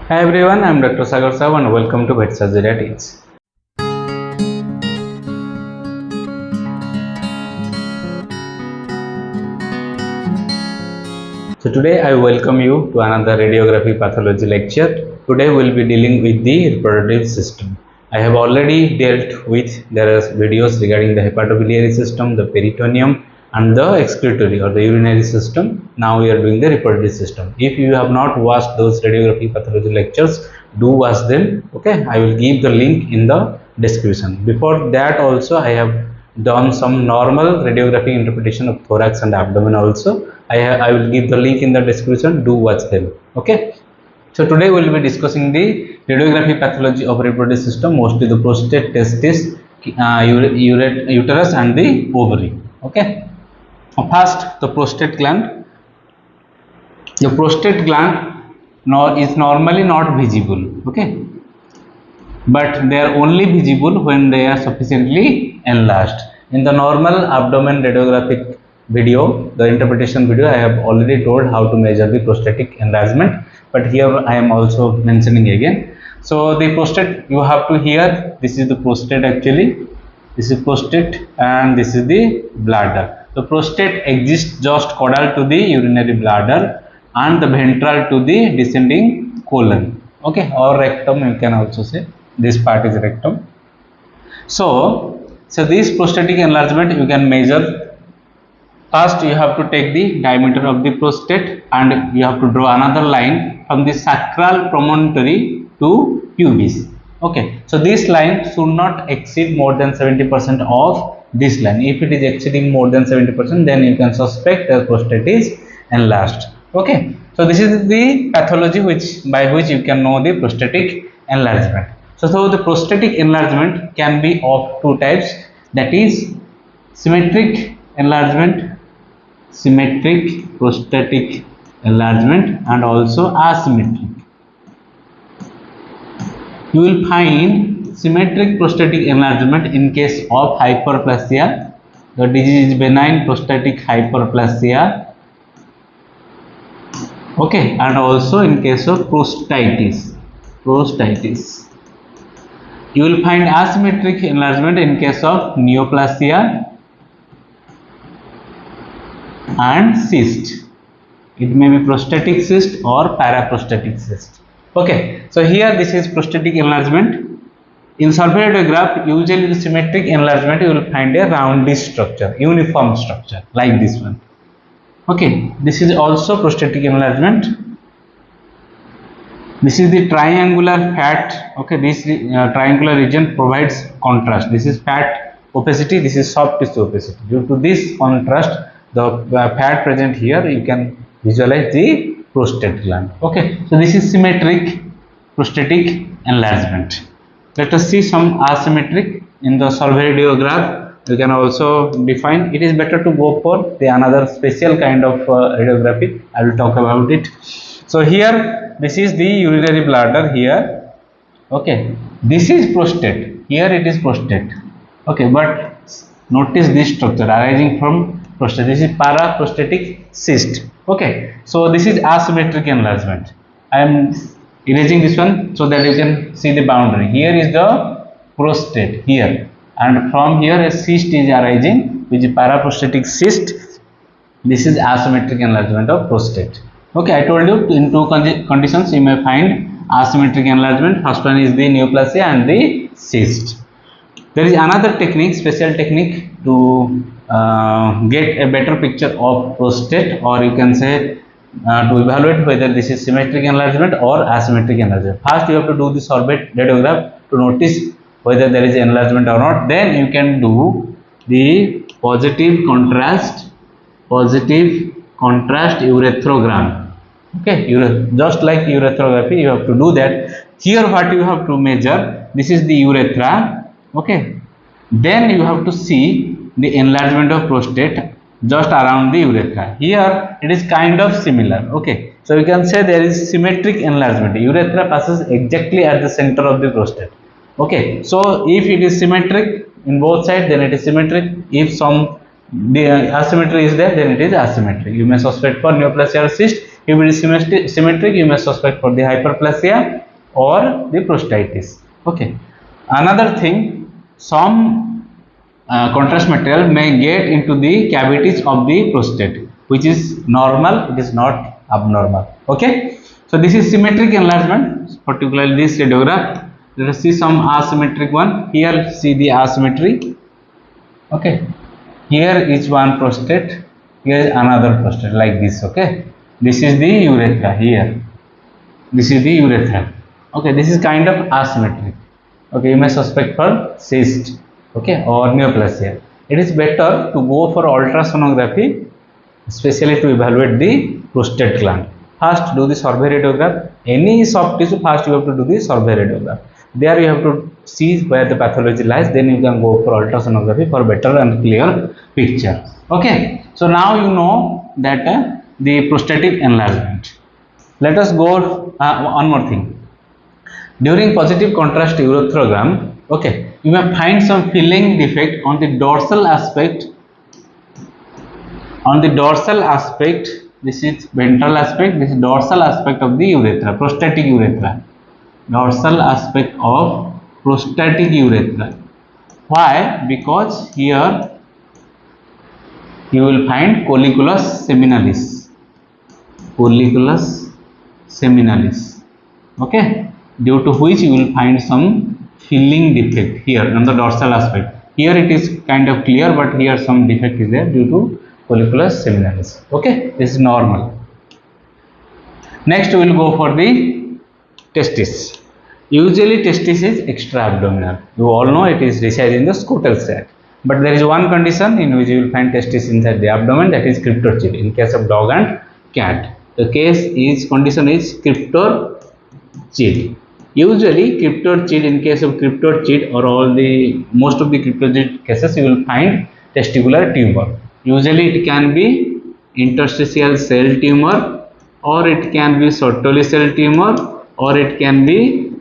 Hi everyone, I am Dr. Sagar Sav and welcome to Vet Surgery Tips. So today I welcome you to another radiography pathology lecture. Today we will be dealing with the reproductive system. I have already dealt with there are videos regarding the hepatobiliary system, the peritoneum and the excretory or the urinary system. Now we are doing the reproductive system. If you have not watched those radiography pathology lectures, do watch them. Okay, I will give the link in the description. Before that also I have done some normal radiography interpretation of thorax and abdomen also. I will give the link in the description. Do watch them. Okay. So today we will be discussing the radiography pathology of reproductive system, mostly the prostate, testis, uterus and the ovary. Okay. First, the prostate gland. The prostate gland is normally not visible. Okay. But they are only visible when they are sufficiently enlarged. In the normal abdomen radiographic video, the interpretation video, I have already told how to measure the prostatic enlargement, but here I am also mentioning again. So the prostate, you have to hear, this is the prostate actually, this is prostate and this is the bladder. The prostate exists just caudal to the urinary bladder and the ventral to the descending colon, okay, or rectum you can also say. This part is rectum. So this prostatic enlargement you can measure. First you have to take the diameter of the prostate and you have to draw another line from the sacral promontory to pubis. Okay, so this line should not exceed more than 70% of this line. If it is exceeding more than 70%, then you can suspect that prostate is enlarged. Okay, so this is the pathology by which you can know the prostatic enlargement. So the prostatic enlargement can be of two types, that is symmetric enlargement, symmetric prostatic enlargement and also asymmetric. You will find symmetric prostatic enlargement in case of hyperplasia. The disease is benign prostatic hyperplasia. Okay, and also in case of prostatitis. You will find asymmetric enlargement in case of neoplasia and cyst. It may be prostatic cyst or paraprostatic cyst. Okay, so here this is prostatic enlargement. In survey radiograph, usually the symmetric enlargement you will find a roundish structure, uniform structure like this one. Okay, this is also prostatic enlargement. This is the triangular fat. Okay, this triangular region provides contrast. This is fat opacity, this is soft tissue opacity. Due to this contrast, the fat present here, you can visualize the prostate gland. Okay, so this is symmetric prostatic enlargement. Let us see some asymmetric in the survey radiograph. You can also define. It is better to go for the another special kind of radiography. I will talk about it. So here this is the urinary bladder here. Okay, this is prostate. Here it is prostate. Okay, but notice this structure arising from prostate. This is paraprostatic cyst. Okay, so this is asymmetric enlargement. I am erasing this one so that you can see the boundary. Here is the prostate here, and from here a cyst is arising, which is paraprostatic cyst. This is asymmetric enlargement of prostate. Okay, I told you in two conditions you may find asymmetric enlargement. First one is the neoplasia and the cyst. There is another technique, special technique to get a better picture of prostate, or you can say to evaluate whether this is symmetric enlargement or asymmetric enlargement. First you have to do the survey radiograph to notice whether there is enlargement or not. Then you can do the positive contrast uretherogram. Okay, just like urethropy you have to do that. Here what you have to measure, this is the urethra. Okay, then you have to see the enlargement of prostate just around the urethra. Here it is kind of similar. Okay, so you can say there is symmetric enlargement. Urethra passes exactly at the center of the prostate. Okay, so if it is symmetric in both sides, then it is symmetric. If some the asymmetry is there, then it is asymmetric. You may suspect for neoplasia or cyst. If it is symmetric, you may suspect for the hyperplasia or the prostatitis. Okay. Another thing, some contrast material may get into the cavities of the prostate, which is normal, it is not abnormal. Okay. So this is symmetric enlargement, particularly this radiograph. Let us see some asymmetric one. Here see the asymmetry. Okay. Here is one prostate, here is another prostate, like this. Okay. This is the urethra here. This is the urethra. Okay. This is kind of asymmetric. Okay. You may suspect for cyst. Okay. Or neoplasia. It is better to go for ultrasonography, especially to evaluate the prostate gland. First do the survey radiograph. Any soft tissue, first you have to do the survey radiograph. There you have to see where the pathology lies, then you can go for ultrasonography for better and clear picture. Okay. So now you know that the prostatic enlargement. Let us go one more thing. During positive contrast ureterogram, okay, you may find some filling defect on the dorsal aspect. On the dorsal aspect, this is ventral aspect, this is dorsal aspect of the urethra, prostatic urethra. Dorsal aspect of prostatic urethra. Why? Because here you will find colliculus seminalis. Colliculus seminalis. Okay. Due to which you will find some filling defect here on the dorsal aspect. Here it is kind of clear, but here some defect is there due to colliculus seminalis. Okay. This is normal. Next we will go for the testis. Usually testis is extra abdominal. You all know it is resides in the scrotal sac. But there is one condition in which you will find testis inside the abdomen, that is cryptorchid. In case of dog and cat, the condition is cryptorchid. Usually cryptorchid, in case of cryptorchid or most of the cryptorchid cases, you will find testicular tumor. Usually it can be interstitial cell tumor, or it can be Sertoli cell tumor, or it can be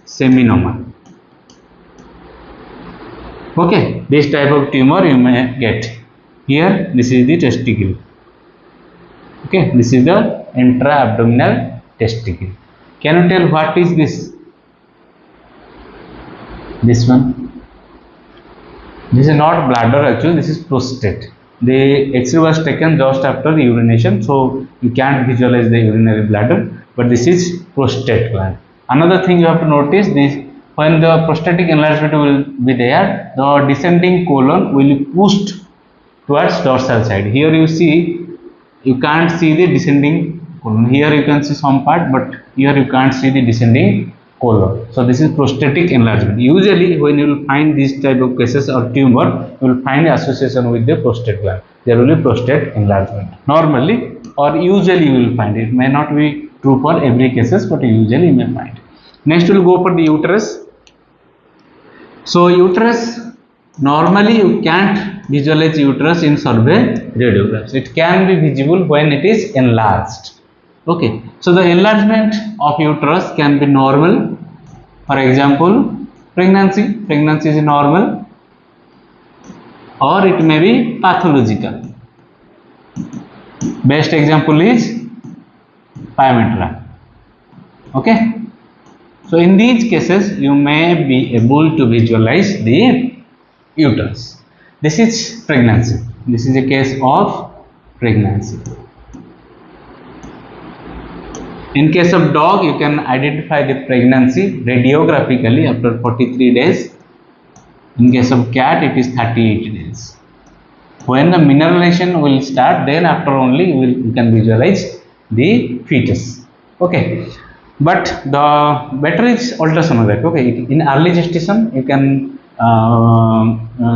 seminoma. Okay, this type of tumor you may get. Here this is the testicle. Okay, this is the intra-abdominal testicle. Can you tell what is this? This one. This is not bladder actually, this is prostate. The X-ray was taken just after urination, so you can't visualize the urinary bladder, but this is prostate gland. Another thing you have to notice, this when the prostatic enlargement will be there, the descending colon will be pushed towards dorsal side. Here you see, you can't see the descending colon. Here you can see some part, but here you can't see the descending colon. So this is prostatic enlargement. Usually when you will find this type of cases or tumor, you will find association with the prostate gland. There will be prostate enlargement. Normally or usually you will find it. May not be true for every cases, but usually you may find. Next we will go for the uterus. So uterus, normally you can't visualize uterus in survey radiographs. It can be visible when it is enlarged. Okay, so the enlargement of uterus can be normal. For example, pregnancy is normal, or it may be pathological. Best example is Pyometra. Okay, so in these cases you may be able to visualize the uterus. This is pregnancy. This is a case of pregnancy. In case of dog, you can identify the pregnancy radiographically after 43 days. In case of cat, it is 38 days. When the mineralization will start, then after only you can visualize the fetus. Okay, but the better is ultrasonography. Okay, in early gestation you can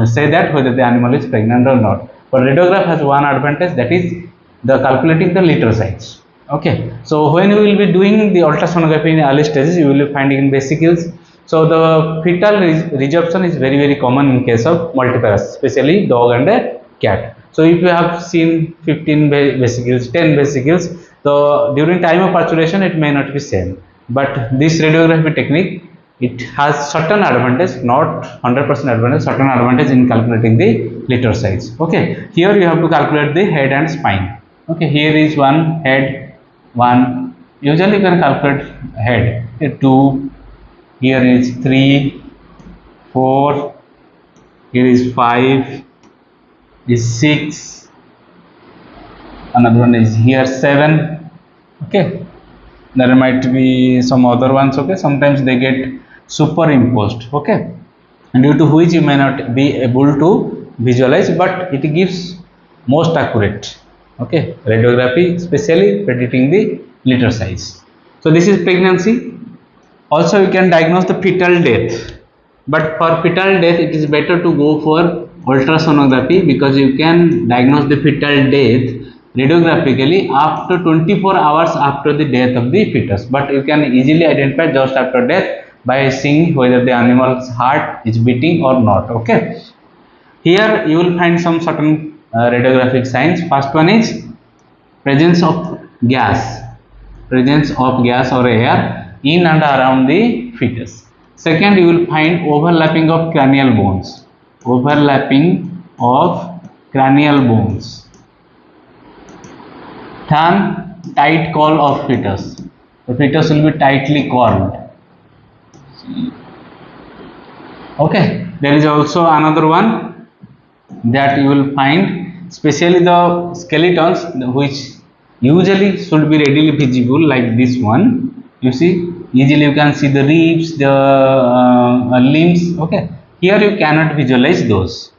say that whether the animal is pregnant or not. But radiograph has one advantage, that is the calculating the liter size. Okay, so when you will be doing the ultrasonography in early stages, you will be finding in vesicles. So the fetal resorption is very common in case of multiparous, especially dog and a cat. So if you have seen 15 vesicles, 10 vesicles, so during time of parturition it may not be same. But this radiography technique it has certain advantage, not 100% advantage, certain advantage in calculating the litter size. Okay, here you have to calculate the head and spine. Okay, here is one head, one. Usually you can calculate head. Here 2. Here is 3, 4. Here is 5. Is 6. Another one is here 7. Okay, there might be some other ones. Okay, sometimes they get superimposed. Okay, and due to which you may not be able to visualize, but it gives most accurate. Okay, radiography especially predicting the litter size. So this is pregnancy. Also you can diagnose the fetal death, but for fetal death it is better to go for ultrasonography, because you can diagnose the fetal death radiographically after 24 hours after the death of the fetus, but you can easily identify just after death by seeing whether the animal's heart is beating or not. Okay, here you will find some certain radiographic signs. First one is presence of gas, or air in and around the fetus. Second, you will find overlapping of cranial bones, Third, tight call of fetus. The fetus will be tightly called. Okay, there is also another one that you will find, especially the skeletons, which usually should be readily visible, like this one. You see, easily you can see the ribs, the limbs. Okay, here you cannot visualize those.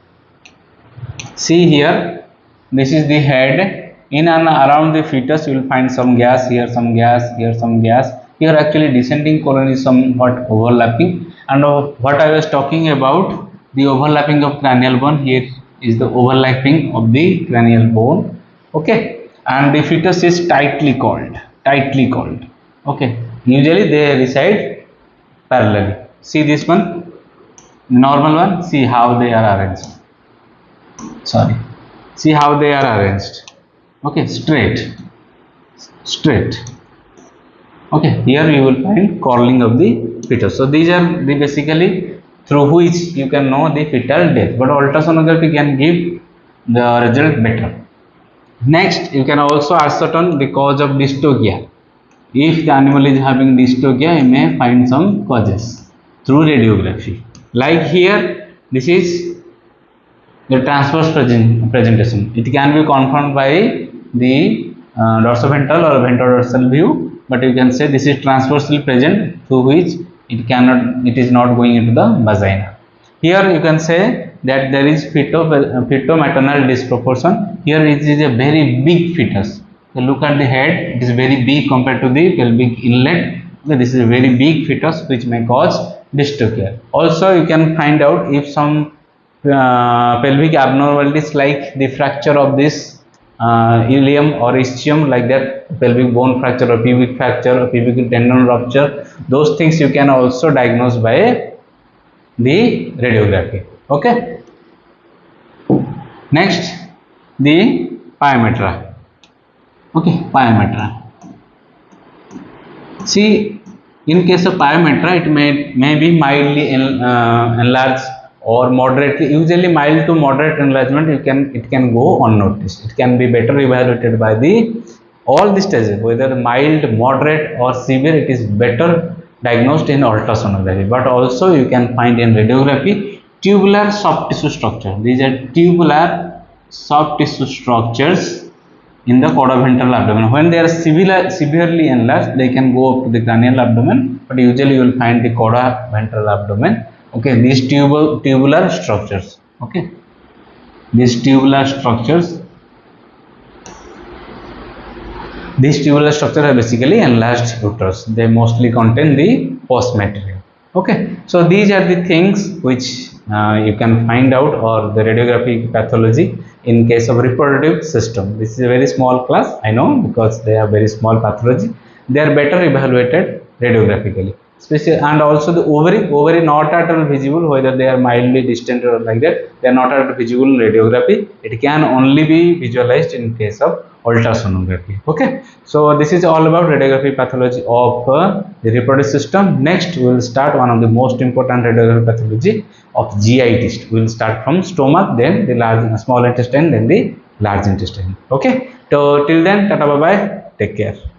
See here, this is the head. In and around the fetus you will find some gas, here some gas, here some gas. Here actually descending colon is somewhat overlapping, and what I was talking about, the overlapping of cranial bone, here is the overlapping of the cranial bone. Okay, and the fetus is tightly called. Okay, usually they reside parallelly. See this one, normal one. See how they are arranged. See how they are arranged. Okay, straight. Okay, here you will find curling of the fetus. So these are the basically through which you can know the fetal death, but ultrasonography can give the result better. Next, you can also ascertain the cause of dystocia. If the animal is having dystocia, you may find some causes through radiography. Like here, this is the transverse presentation. It can be confirmed by the dorsoventral or ventrodorsal view, but you can say this is transversely present, through which it is not going into the vagina. Here you can say that there is feto-maternal disproportion. Here it is a very big fetus. So look at the head; it is very big compared to the pelvic inlet. So this is a very big fetus, which may cause dystocia. Also, you can find out if some pelvic abnormalities, like the fracture of this ilium or ischium, like that, pelvic bone fracture or pubic fracture or pubic tendon rupture, those things you can also diagnose by the radiography. Okay, next, the pyometra. Okay, pyometra. See, in case of pyometra, it may be mildly enlarged or moderately. Usually mild to moderate enlargement, it can go unnoticed. It can be better evaluated by all the stages, whether mild, moderate or severe. It is better diagnosed in ultrasonography, but also you can find in radiography tubular soft tissue structure. These are tubular soft tissue structures in the caudoventral abdomen. When they are severely enlarged, they can go up to the cranial abdomen, but usually you will find the caudoventral abdomen. Okay, these tubular structures. Okay, these tubular structures are basically enlarged uterus. They mostly contain the pus material. Okay, so these are the things which you can find out, or the radiographic pathology in case of reproductive system. This is a very small class, I know, because they are very small pathology. They are better evaluated radiographically. And also the ovary not at all visible, whether they are mildly distended or like that, they are not at all visible in radiography. It can only be visualized in case of ultrasonography. Okay, so this is all about radiography pathology of the reproductive system. Next we will start one of the most important radiography pathology of GI test. We will start from stomach, then the small intestine, then the large intestine. Okay, so till then, tata, bye bye, take care.